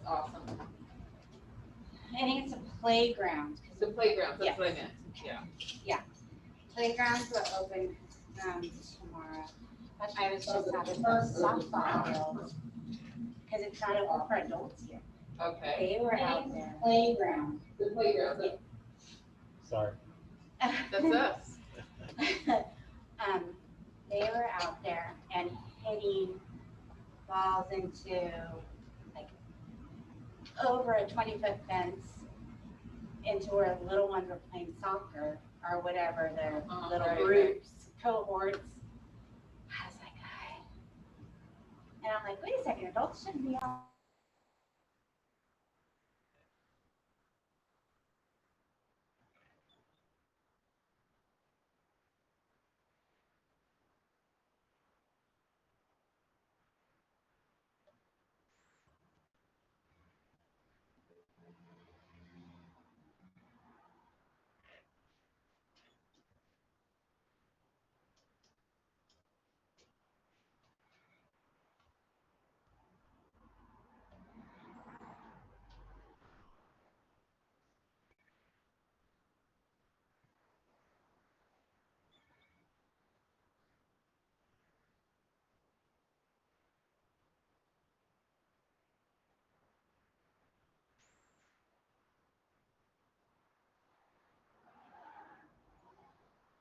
awesome. I think it's a playground. The playground, that's Yes. what I meant, yeah. Playgrounds will open tomorrow. But I was just having the softball field because it's not open for adults yet. Okay. They were out there. Playground. The playground, Sorry. that's us. They were out there and hitting balls into like over a 20-foot fence into where little ones were playing soccer or whatever, their little Right, groups, cohorts. I was like, and I'm like, wait a second, adults shouldn't be out.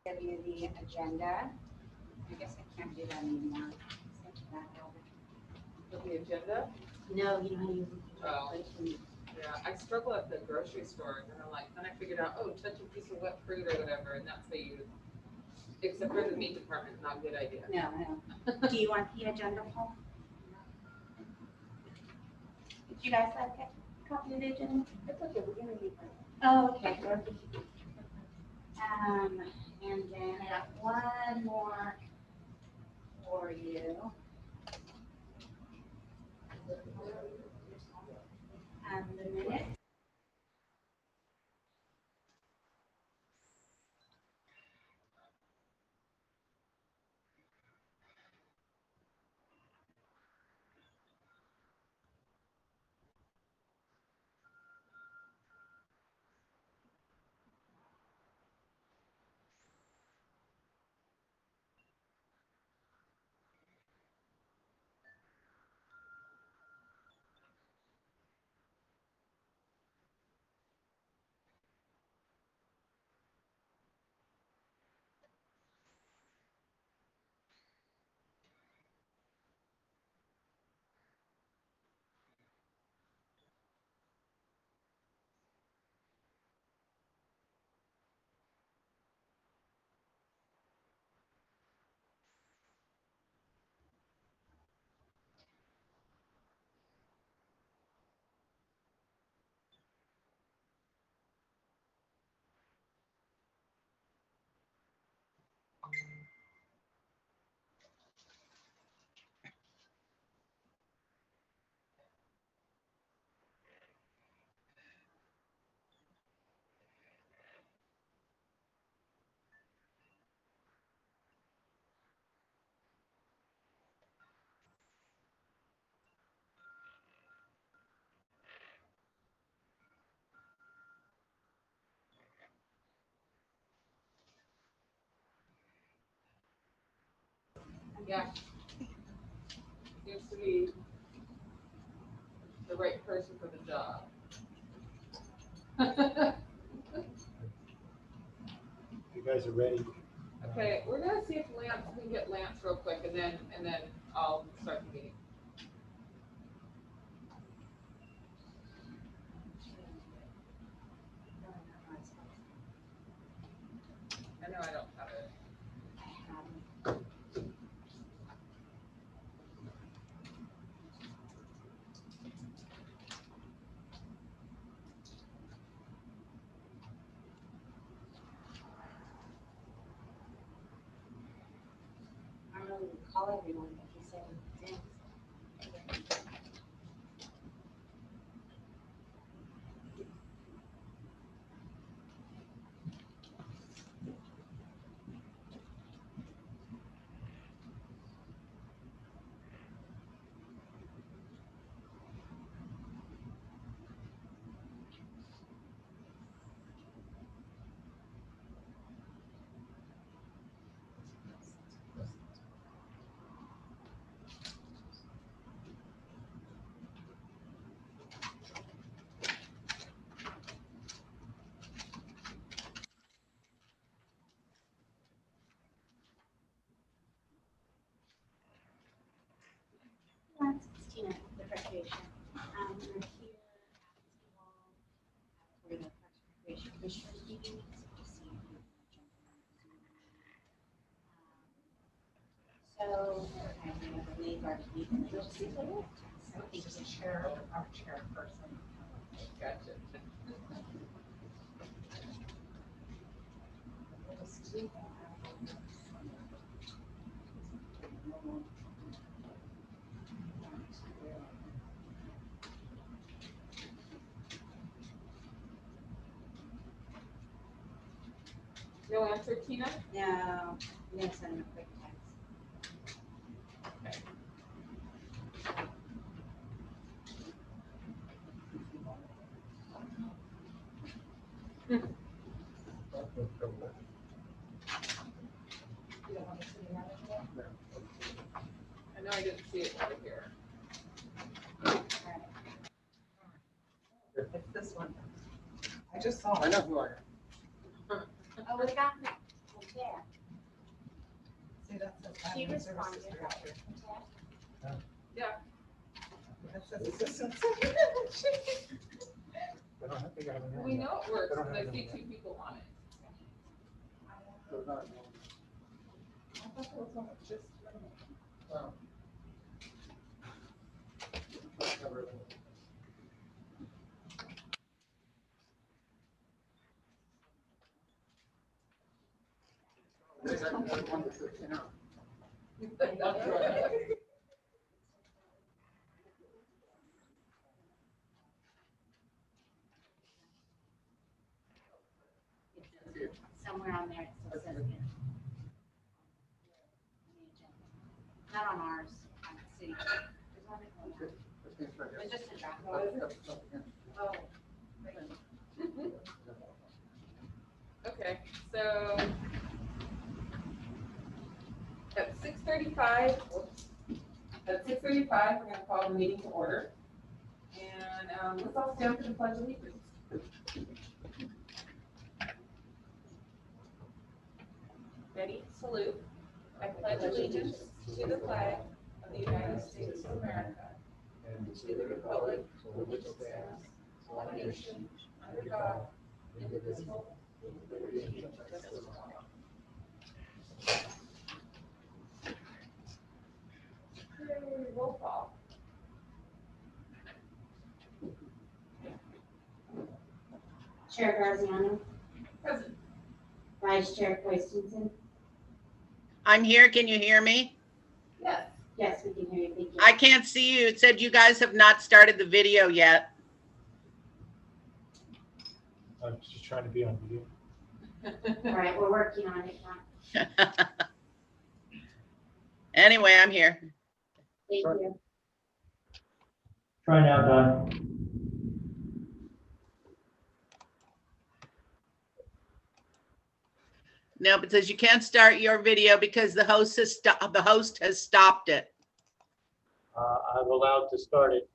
Give you the agenda. I guess I can't do that anymore. Sent you that over. With the agenda, No, you know how you. Oh. yeah, I struggle at the grocery store, and I'm like, then I figured out, oh, touch a piece of wet fruit or whatever, and that's how you, except for the meat department, not a good idea. No. Do you want the agenda, Paul? Did you guys have a copy of the agenda? It's okay, we're gonna eat that. Oh, okay. And then I got one more for you. The minutes. Yeah. Seems to be the right person for the job. You guys are ready. Okay, we're gonna see if Lance, we can get Lance real quick, and then I'll start the meeting. I know I don't have it. I don't know who to call everyone, but he said he did. He's the chair, our chairperson. Gotcha. No answer, Tina? No, I'm gonna send him a quick text. You don't want to see that yet? I know I didn't see it over here. It's this one. I just saw I it. know who I am. Oh, we got it. Yeah. See, that says She admin responded. services director. Yeah. That says assistant. I don't think I have a name. We know it works, I don't because I have see it. two people on it. So not- I thought there was one that just. oh. Cover it. They got another one that's, you know, Somewhere on there it still says it. Not on ours, on the city. There's one that goes on. this thing's right here. It's just a draft. Oh. Okay, so at 6:35, at 6:35, we're gonna call the meeting to order. And let's all stand for the pledge of allegiance. Ready, salute. I pledge allegiance to the flag of the United States of America and to the republic for which it stands, one nation, under God, indivisible, with liberty and justice for all. Okay, roll call. Chair Graziano, Present. Vice Chair Christensen. I'm here. Can you hear me? Yes. Yes, we can hear you. Thank you. I can't see you. It said you guys have not started the video yet. I'm just trying to be on video. All right, we're working on it now. Anyway, I'm here. Thank Sure. you. Try now, Don. No, but it says you can't start your video because the host has stopped it. I'm allowed to start it.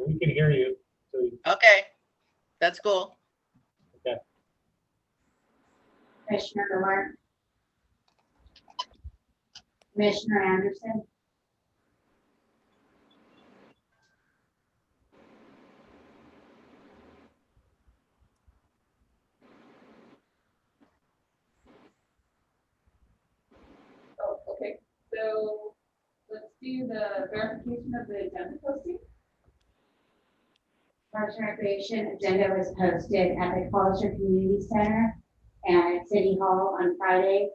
We can hear you. So Okay, that's cool. Commissioner Miller. Commissioner Anderson. Oh, okay, so let's do the verification of the agenda posting. Parks and Recreation agenda was posted at the Hollister Community Center and at City Hall on Friday,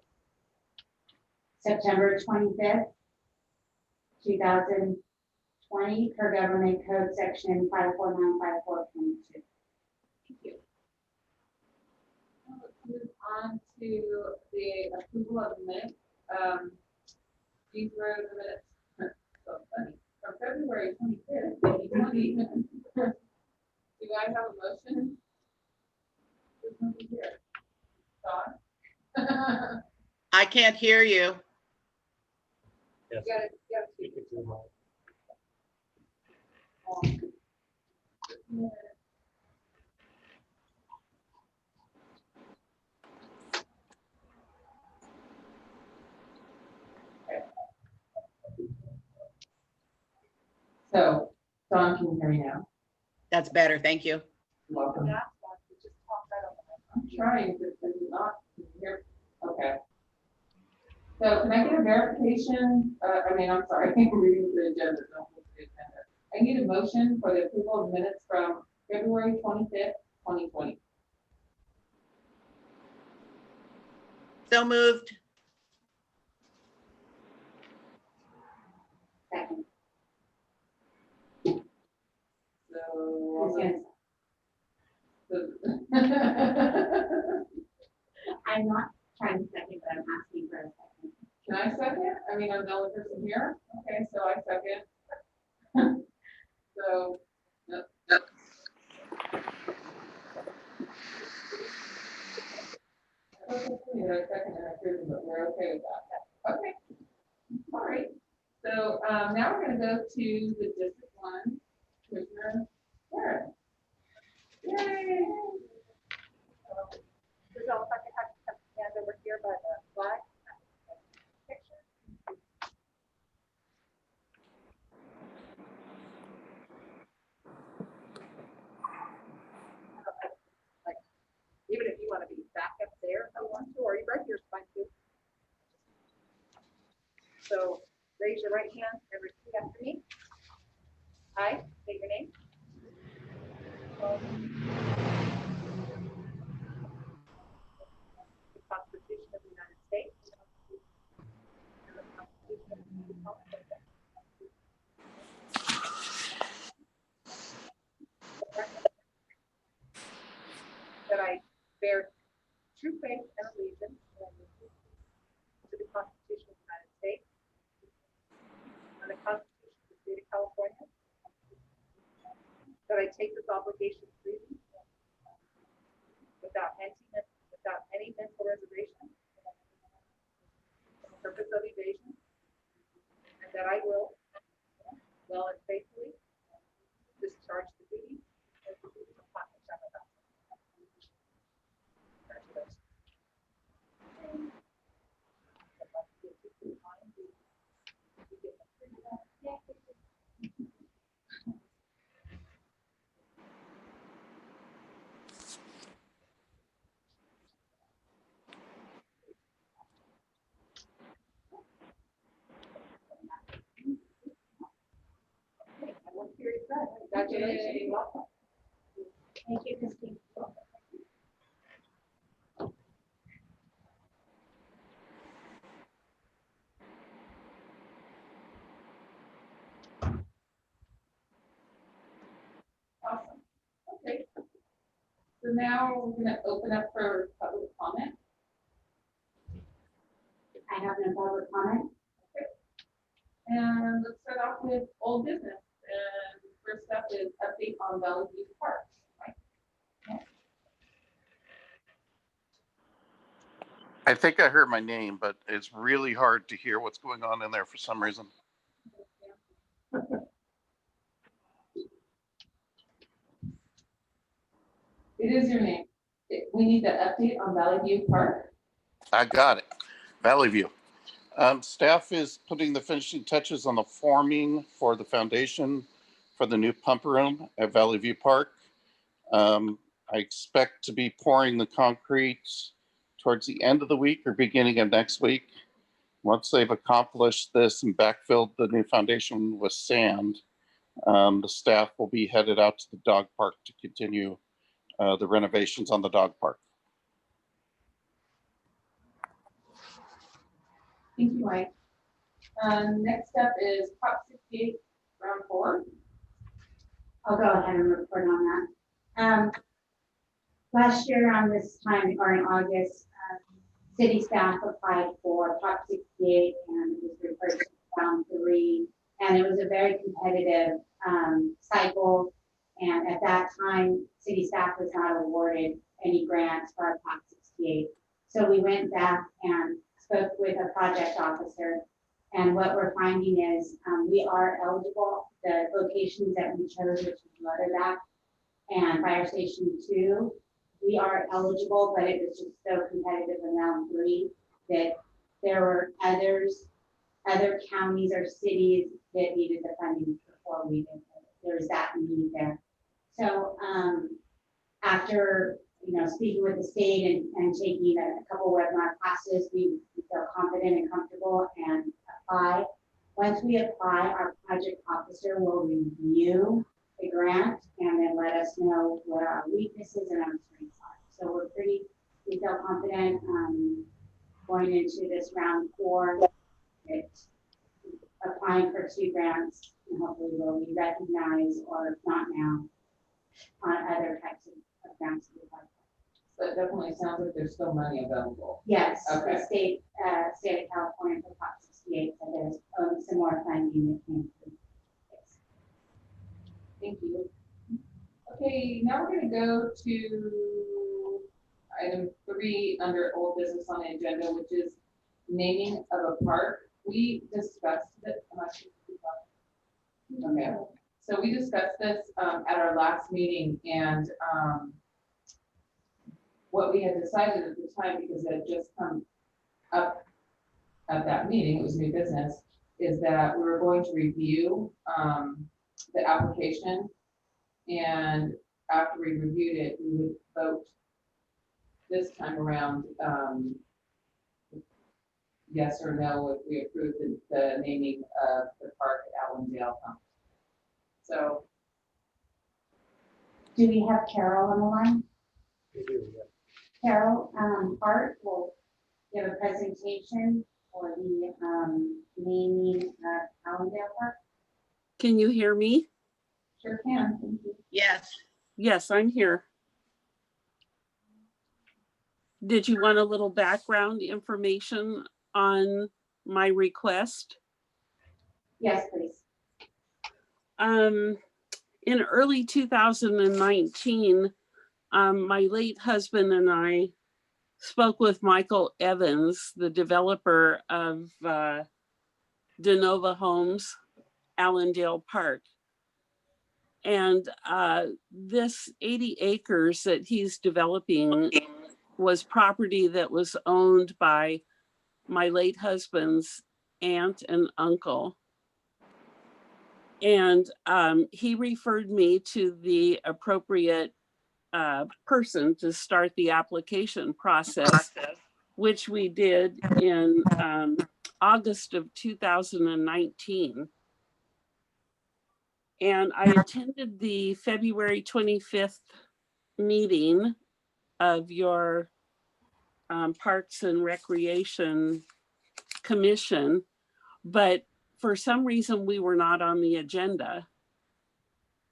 September 25th, 2020, per Government Code Section 5495422. Thank you. Now let's move on to the approval of the minutes. These were the minutes, so funny, from February 25th, 2020. Do I have a motion? Who's gonna be here? Dawn? I can't hear you. Yes. You gotta speak it to the mic. So, Dawn, can you hear me now? That's better. Thank you. You're welcome. That's why we just talked right over I'm trying to not hear. Okay. So can I get a verification? I'm sorry, I'm reading the agenda. Don't look at the agenda. I need a motion for the approval of minutes from February 25th, 2020. So moved. Second. So. I'm not trying to second, but I'm asking for a second. Can I second? I'm the only person here. Okay, so I second. So. Yep. Okay, I second and I approve, but we're okay with that. Okay. All right. So now we're going to go to the District 1 Commissioner Karen. Yay! So if I could have some stand over here by the flag. Picture. Like, even if you want to be back up there, if you want to, or you right here's fine too. So raise your right hand and repeat after me. I state your name. The Constitution of the United States. And the Constitution of the Republic of that I bear true faith and allegiance to the Constitution of the United States and the Constitution of the State of California, that I take this obligation freely without any mental reservation or purpose of evasion, and that I will well and faithfully discharge the duties upon which I'm about to. Congratulations. Congratulations. Welcome. Thank you, Christine. Awesome. Okay. So now we're going to open up for public comment. I have no public comment. And let's start off with old business. And first up is update on Valley View Park. Right? I think I heard my name, but it's really hard to hear what's going on in there for some reason. It is your name. We need the update on Valley View Park. I got it. Valley View. Staff is putting the finishing touches on the forming for the foundation for the new pump room at Valley View Park. I expect to be pouring the concrete towards the end of the week or beginning of next week. Once they've accomplished this and backfilled the new foundation with sand, the staff will be headed out to the dog park to continue the renovations on the dog park. Thank you, Mike. Next up is Prop 68, round 4. I'll go ahead and report on that. Last year around this time, or in August, city staff applied for Prop 68 and it was referred to round 3. And it was a very competitive cycle. And at that time, city staff was not awarded any grants for our Prop 68. So we went back and spoke with a project officer. And what we're finding is we are eligible. The locations that we chose, which is Leatherback and Fire Station 2, we are eligible, but it was just so competitive in round 3 that there were other counties or cities that needed the funding before we did, there's that need there. So, after, speaking with the state and taking a couple webinar classes, we feel confident and comfortable and apply. Once we apply, our project officer will review the grant and then let us know what our weaknesses and our strengths are. So we feel confident going into this round 4, applying for 2 grants, and hopefully we'll be recognized, or if not now, on other types of grants. So it definitely sounds like there's still money available. Yes, Okay. the state of California for Prop 68, so there's some more funding that came through. Yes. Thank you. Okay, now we're gonna go to item 3 under old business on the agenda, which is naming of a park. We discussed it. Okay, so we discussed this at our last meeting, and what we had decided at the time, because it had just come up at that meeting, it was new business, is that we were going to review the application, and after we reviewed it, we would vote this time around yes or no if we approve the naming of the park at Allendale Pump. So, Do we have Carol on the line? We do, yeah. Carol Hart will give a presentation for the naming of Allendale Park. Can you hear me? Sure can. Thank you. Yes. Yes, I'm here. Did you want a little background information on my request? Yes, please. In early 2019, my late husband and I spoke with Michael Evans, the developer of DeNova Homes, Allendale Park. And this 80 acres that he's developing was property that was owned by my late husband's aunt and uncle. And he referred me to the appropriate person to start the application process, which we did in August of 2019. And I attended the February 25th meeting of your Parks and Recreation Commission, but for some reason we were not on the agenda.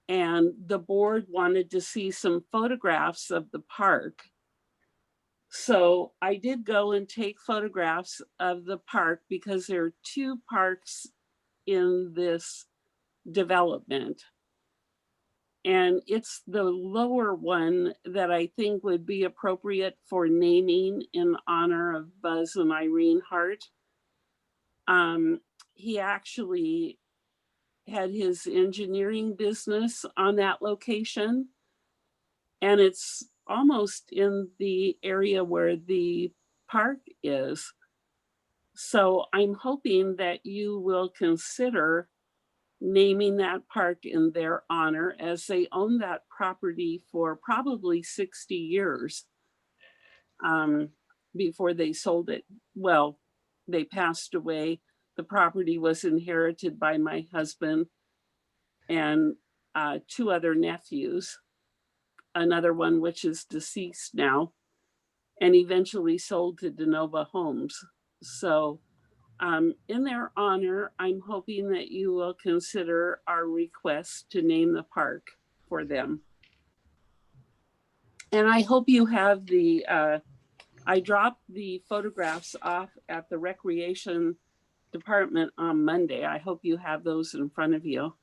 And the board wanted to see some photographs of the park. So I did go and take photographs of the park because there are 2 parks in this development. And it's the lower one that I think would be appropriate for naming in honor of Buzz and Irene Hart. He actually had his engineering business on that location. And it's almost in the area where the park is. So I'm hoping that you will consider naming that park in their honor, as they own that property for probably 60 years before they sold it. Well, they passed away. The property was inherited by my husband and 2 other nephews, another one which is deceased now, and eventually sold to DeNova Homes. So in their honor, I'm hoping that you will consider our request to name the park for them. And I hope you have the, I dropped the photographs off at the Recreation Department on Monday. I hope you have those in front of you.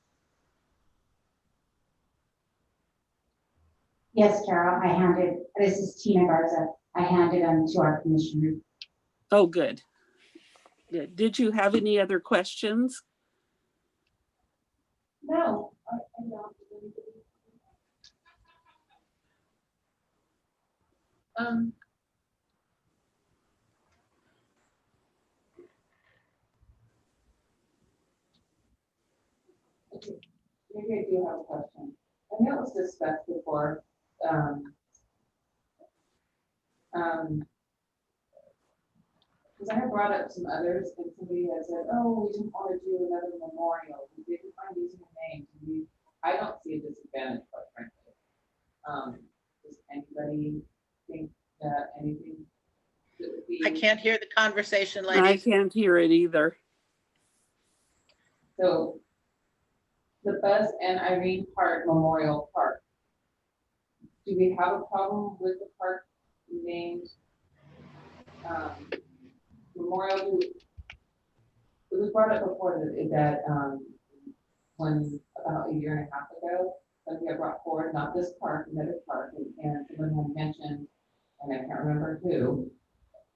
Yes, Carol, this is Tina Garza. I handed them to our commissioner. Oh, good. Good. Did you have any other questions? no, I don't. Maybe I do have a question. I know it was discussed before, because I had brought up some others and somebody had said, oh, we didn't want to do another memorial. We didn't find using a name. I don't see a disadvantage, quite frankly. Does anybody think that anything that would be? I can't hear the conversation, I ladies. can't hear it either. So the Buzz and Irene Park Memorial Park. Do we have a problem with the park named Memorial? It was brought up before that when about a year and a half ago, somebody had brought forward, not this park, another park, and someone had mentioned, and I can't remember who,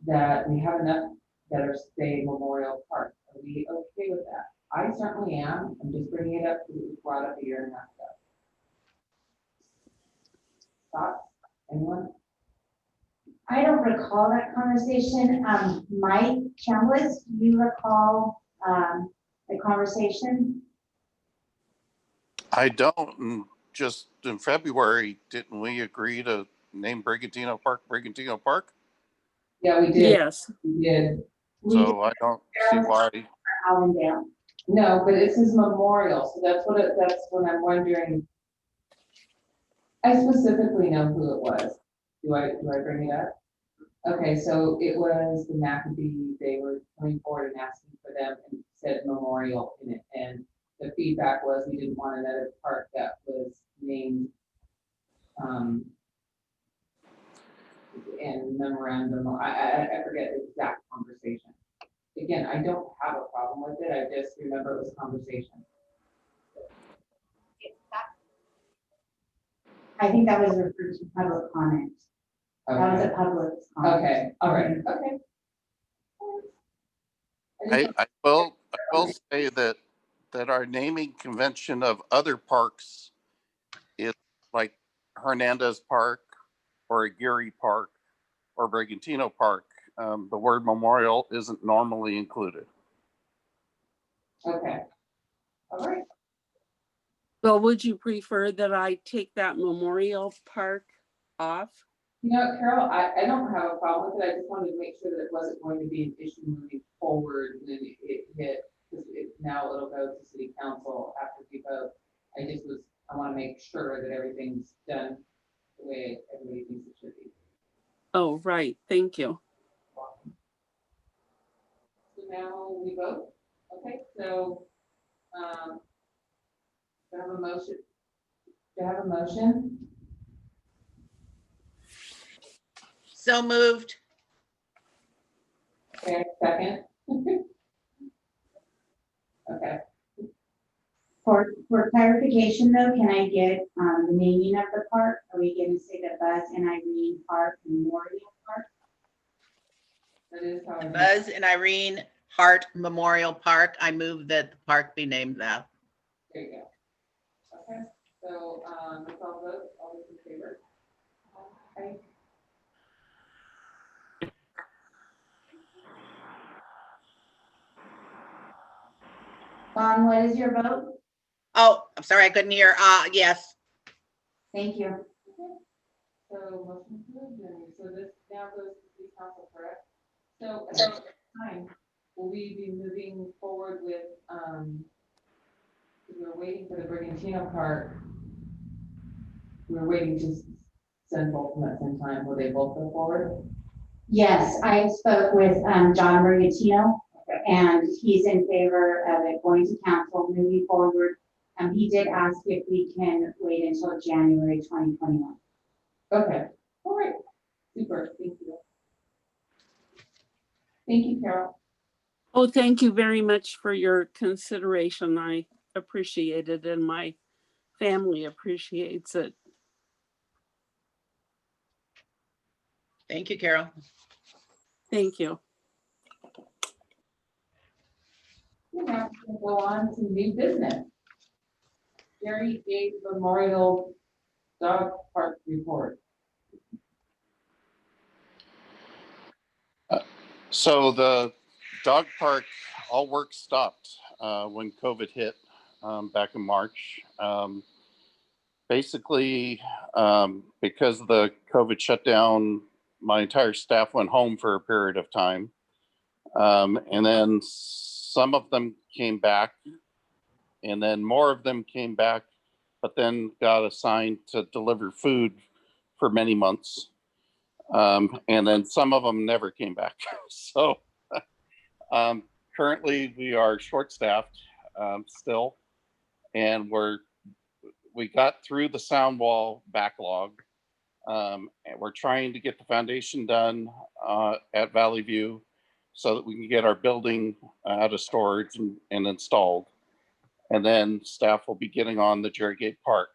that we have enough that are say Memorial Park. Are we okay with that? I certainly am. I'm just bringing it up because it was brought up a year and a half ago. Thoughts? Anyone? I don't recall that conversation. Mike Chambliss, do you recall the conversation? I don't, and just in February, didn't we agree to name Brigantino Park Brigantino Park? Yeah, we did. Yes, We did. So I don't see why. Allendale. No, but it says memorial, so that's what I'm wondering. I specifically know who it was. Do I bring it up? Okay, so it was the Maccabee. They were coming forward and asking for them and said memorial in it. And the feedback was we didn't want another park that was named in memorandum. I forget the exact conversation. Again, I don't have a problem with it. I just remember it was a conversation. I think that was referred to public comment. That was a public comment. Okay, all right, okay. I will say that our naming convention of other parks is like Hernandez Park or Aguirre Park or Brigantino Park. The word memorial isn't normally included. Okay, all right. well, would you prefer that I take that Memorial Park off? You know, Carol, I don't have a problem with it. I just wanted to make sure that it wasn't going to be an issue moving forward when it hit, because now it'll go to city council after we vote. I want to make sure that everything's done the way everybody thinks it should be. Oh, right, thank you. So now we vote. Okay, so, do I have a motion? Do I have a motion? So moved. Okay, second. Okay, For clarification though, can I get the naming of the park? Are we going to say the Buzz and Irene Park Memorial Park? that is how I. Buzz and Irene Hart Memorial Park. I move that the park be named that. There you go. Okay, so, let's all vote, all those in favor? Okay. Dawn, what is your vote? Oh, I'm sorry, I couldn't hear. Yes. Thank you. So motion approved, and so this now goes to city council, correct? So at this time, will we be moving forward with, we're waiting for the Brigantino Park. We're waiting to send both of them at the same time. Will they both go forward? Yes, I spoke with John Brigatino, and he's in favor of it going to council moving forward. He did ask if we can wait until January 2021. Okay, all right, super, thank you. Thank you, Carol. Oh, thank you very much for your consideration. I appreciate it and my family appreciates it. Thank you, Carol. Thank you. We're now going to go on to new business. Jerry Gage Memorial Dog Park Report. So the dog park, all work stopped when COVID hit. back in March. Basically, because of the COVID shutdown, my entire staff went home for a period of time. And then some of them came back, and then more of them came back, but then got assigned to deliver food for many months. And then some of them never came back. So currently we are short-staffed still, and we got through the sound wall backlog. And we're trying to get the foundation done at Valley View so that we can get our building out of storage and installed. And then staff will be getting on the Jerry Gate Park.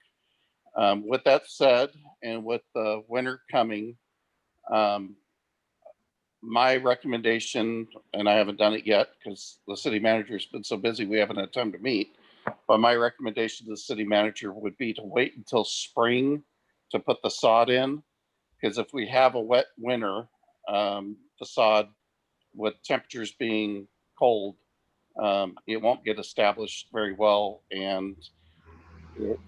With that said, and with the winter coming, my recommendation, and I haven't done it yet because the city manager's been so busy we haven't had time to meet, but my recommendation to the city manager would be to wait until spring to put the sod in, because if we have a wet winter, the sod, with temperatures being cold, it won't get established very well, and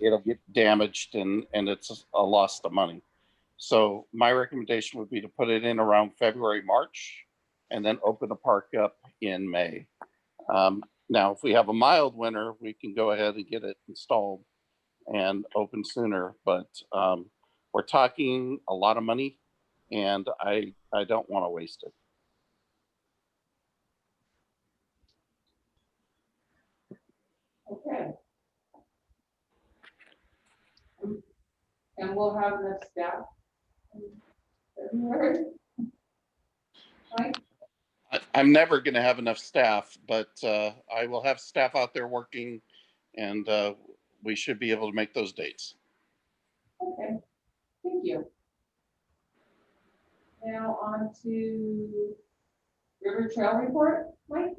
it'll get damaged, and it's a loss of money. So my recommendation would be to put it in around February, March, and then open the park up in May. Now, if we have a mild winter, we can go ahead and get it installed and open sooner, but we're talking a lot of money, and I don't want to waste it. Okay. And we'll have enough staff in February. Right? I'm never going to have enough staff, but I will have staff out there working, and we should be able to make those dates. Okay, thank you. Now on to River Trail report, Mike?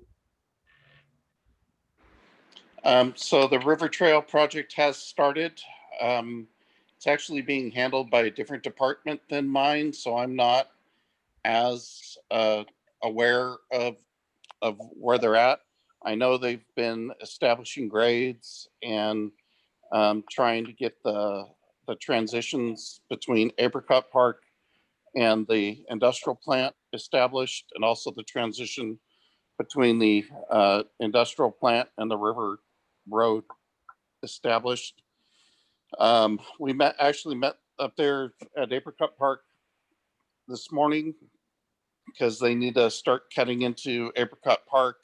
So the River Trail project has started. It's actually being handled by a different department than mine, so I'm not as aware of where they're at. I know they've been establishing grades and trying to get the transitions between Apricot Park and the industrial plant established, and also the transition between the industrial plant and the river road established. We actually met up there at Apricot Park this morning because they need to start cutting into Apricot Park,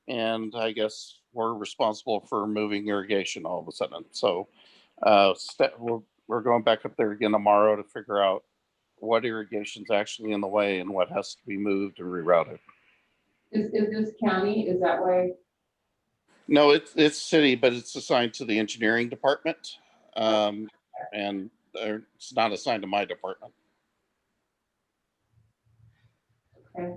and I guess we're responsible for moving irrigation all of a sudden. So we're going back up there again tomorrow to figure out what irrigation's actually in the way and what has to be moved and rerouted. Is this county, is that way? No, it's city, but it's assigned to the engineering department. And it's not assigned to my department. Okay.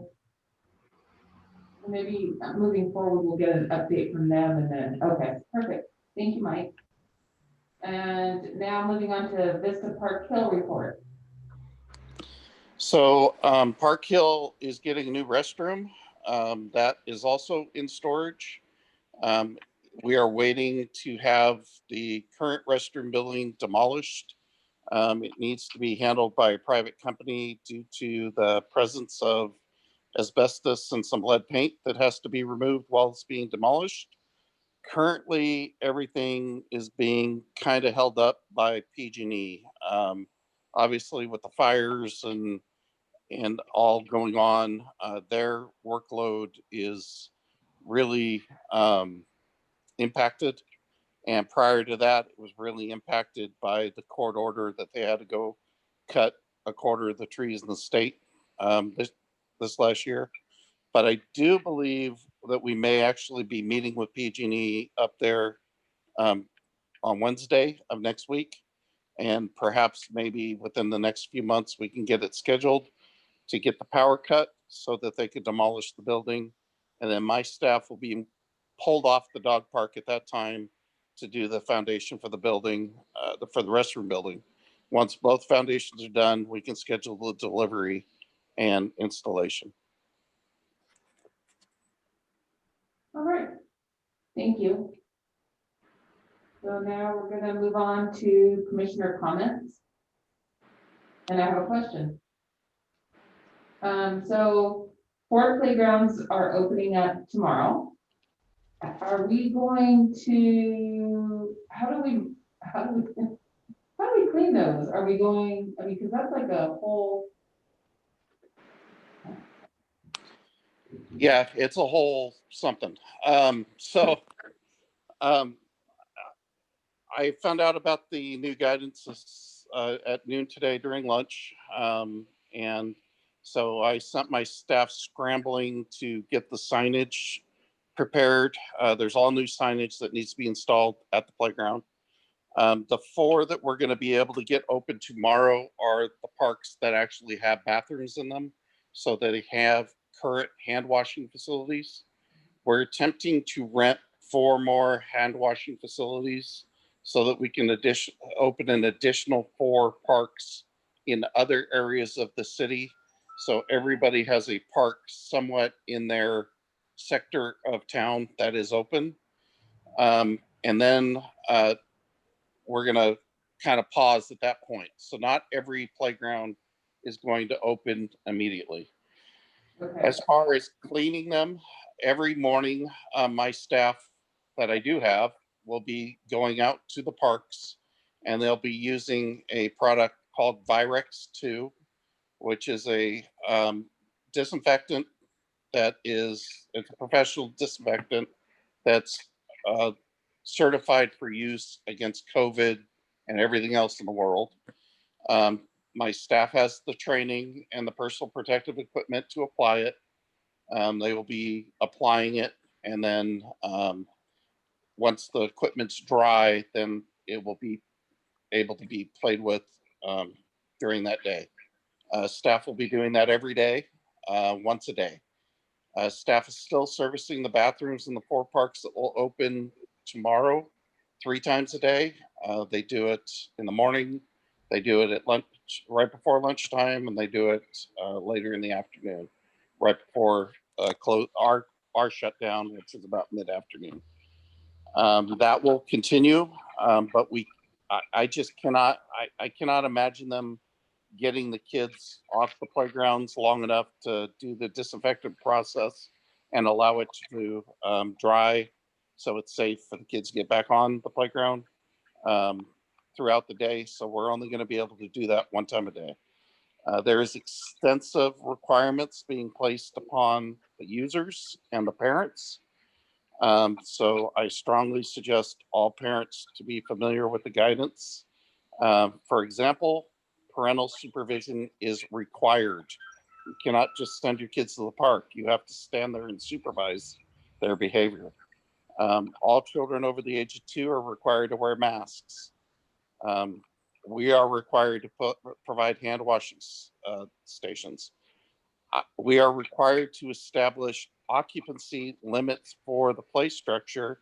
Maybe moving forward, we'll get an update from them and then, okay, perfect. Thank you, Mike. And now moving on to Vista Park Hill report. So Park Hill is getting a new restroom that is also in storage. We are waiting to have the current restroom building demolished. It needs to be handled by a private company due to the presence of asbestos and some lead paint that has to be removed while it's being demolished. Currently, everything is being kind of held up by PG&E. Obviously, with the fires and all going on, their workload is really impacted. And prior to that, it was really impacted by the court order that they had to go cut a quarter of the trees in the state this last year. But I do believe that we may actually be meeting with PG&E up there on Wednesday of next week. And perhaps maybe within the next few months, we can get it scheduled to get the power cut so that they could demolish the building. And then my staff will be pulled off the dog park at that time to do the foundation for the building, for the restroom building. Once both foundations are done, we can schedule the delivery and installation. All right, thank you. So now we're gonna move on to commissioner comments. And I have a question. So 4 playgrounds are opening up tomorrow. Are we going to, how do we clean those? Are we going, I mean, because that's like a whole, Yeah, it's a whole something. I found out about the new guidance at noon today during lunch. And so I sent my staff scrambling to get the signage prepared. There's all new signage that needs to be installed at the playground. The 4 that we're going to be able to get open tomorrow are the parks that actually have bathrooms in them, so that they have current hand washing facilities. We're attempting to rent 4 more hand washing facilities so that we can open an additional 4 parks in other areas of the city. So everybody has a park somewhat in their sector of town that is open. And then we're going to kind of pause at that point. So not every playground is going to open immediately. okay, As far as cleaning them, every morning, my staff that I do have will be going out to the parks, and they'll be using a product called Virex 2, which is a disinfectant it's a professional disinfectant that's certified for use against COVID and everything else in the world. My staff has the training and the personal protective equipment to apply it. They will be applying it, and then once the equipment's dry, then it will be able to be played with during that day. Staff will be doing that every day, once a day. Staff is still servicing the bathrooms in the 4 parks that will open tomorrow 3 times a day. They do it in the morning, they do it at lunch, right before lunchtime, and they do it later in the afternoon, right before our shutdown, which is about mid-afternoon. That will continue, but I just cannot, I cannot imagine them getting the kids off the playgrounds long enough to do the disinfectant process and allow it to dry so it's safe for the kids to get back on the playground throughout the day. So we're only going to be able to do that 1 time a day. There is extensive requirements being placed upon the users and the parents. So I strongly suggest all parents to be familiar with the guidance. For example, parental supervision is required. You cannot just send your kids to the park. You have to stand there and supervise their behavior. All children over the age of 2 are required to wear masks. We are required to provide hand washing stations. We are required to establish occupancy limits for the play structure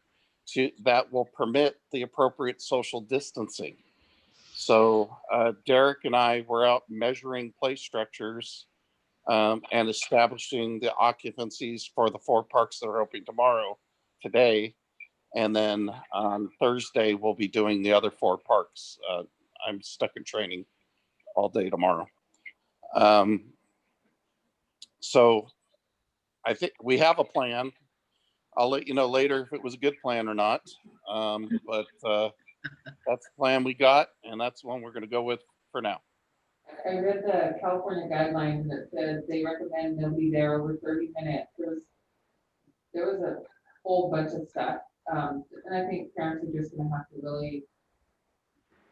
that will permit the appropriate social distancing. So Derek and I were out measuring play structures and establishing the occupancies for the 4 parks that are opening today. And then on Thursday, we'll be doing the other 4 parks. I'm stuck in training all day tomorrow. So I think we have a plan. I'll let you know later if it was a good plan or not. But that's the plan we got, and that's the one we're going to go with for now. I read the California guidelines and it says they recommend nobody there over 30 minutes. There was a whole bunch of stuff. And I think parents are just gonna have to really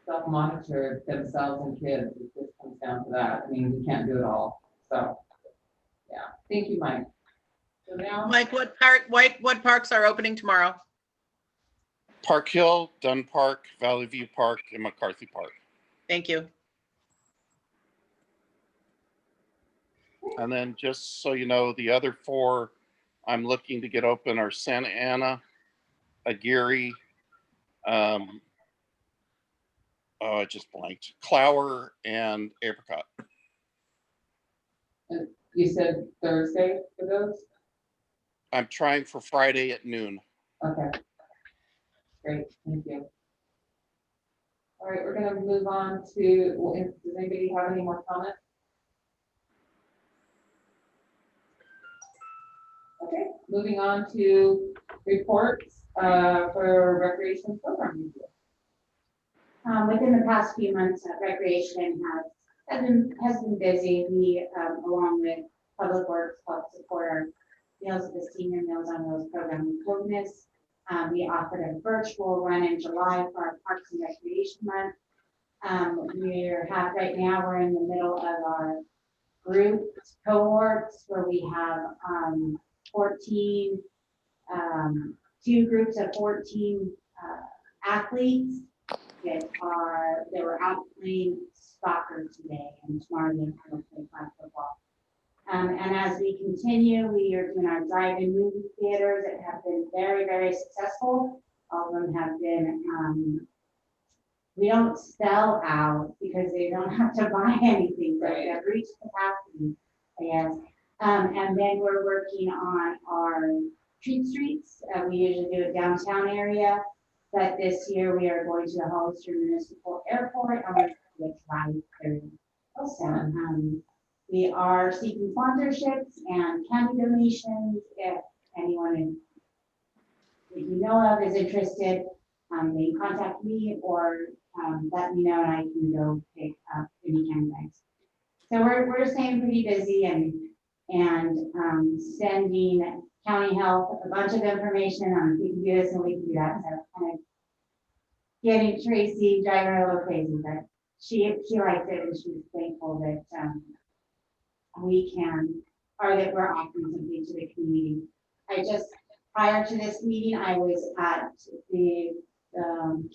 self-monitor themselves and kids. It just comes down to that. I mean, we can't do it all. So, yeah. Thank you, Mike. So now, Mike, what parks are opening tomorrow? Park Hill, Dunn Park, Valley View Park, and McCarthy Park. Thank you. And then just so you know, the other 4 I'm looking to get open are Santa Ana, Aguirre, I just blanked, Clower, and Apricot. you said Thursday for those? I'm trying for Friday at noon. Okay. Great, thank you. All right, we're gonna move on to, well, does anybody have any more comments? Okay, moving on to reports for recreation program review. Within the past few months, recreation has been busy. We, along with Public Works, help support our Meals at the Senior Meals on Wheels program in Clovis. We offered a virtual run in July for our Parks and Recreation Month. Right now, we're in the middle of our group cohorts where we have 14, two groups of 14 athletes that were out playing soccer today, and tomorrow they're going to play flag football. And as we continue, we are doing our drive-in movie theaters that have been very, very successful. All of them have been, we don't sell out because they don't have to buy anything, but they have reached capacity, I guess. And then we're working on our treat streets. We usually do a downtown area, but this year we are going to the Hollister Municipal Airport and we're going to drive-through. Also, we are seeking sponsorships and candy donations. If anyone that you know of is interested, they can contact me or let me know and I can go pick up any candy bags. So we're staying pretty busy and sending county health a bunch of information on we can do this and we can do that. So kind of getting Tracy driving her a little crazy, but she likes it and she's thankful that that we're offering something to the community. Prior to this meeting, I was at the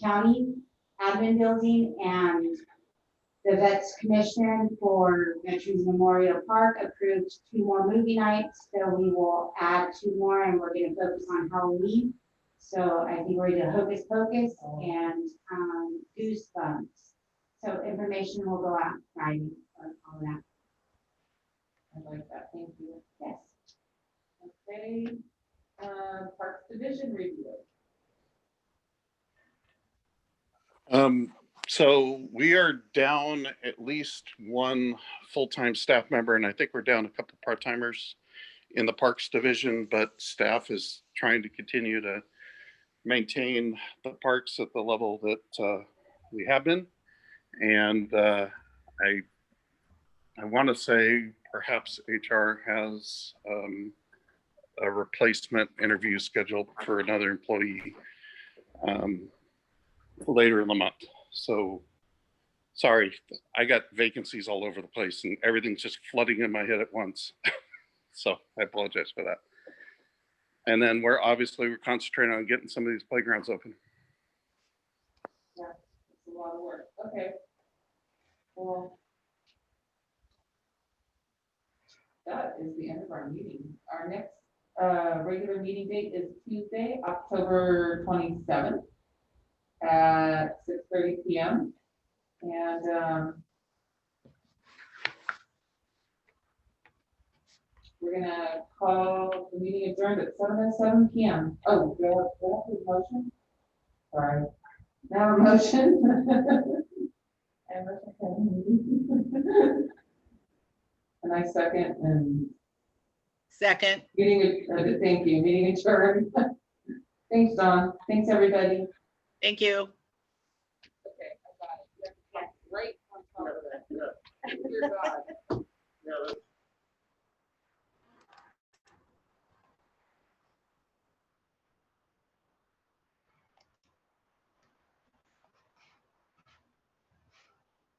county admin building and the Vets Commission for Veterans Memorial Park approved 2 more movie nights. So we will add 2 more and we're going to focus on Halloween. So I think we're going to Hocus Pocus and Goosebumps. So information will go out Friday on all that. I like that, thank you. Yes. Okay, Parks Division review. So we are down at least 1 full-time staff member, and I think we're down a couple of part-timers in the Parks Division, but staff is trying to continue to maintain the parks at the level that we have been. And I want to say perhaps HR has a replacement interview scheduled for another employee later in the month. So sorry, I got vacancies all over the place and everything's just flooding in my head at once. So I apologize for that. And then we're concentrating on getting some of these playgrounds open. Yeah, it's a lot of work. Okay. Well, that is the end of our meeting. Our next regular meeting date is Tuesday, October 27th at 6:30 p.m. And we're gonna call the meeting adjourned at 7:07 p.m. Oh, do I have a motion? Sorry. Now a motion. And I second and Second. thank you, meeting adjourned. Thanks, Dawn. Thanks, everybody. Thank you. Okay, I got it. Right on top of that. Dear God. Yeah,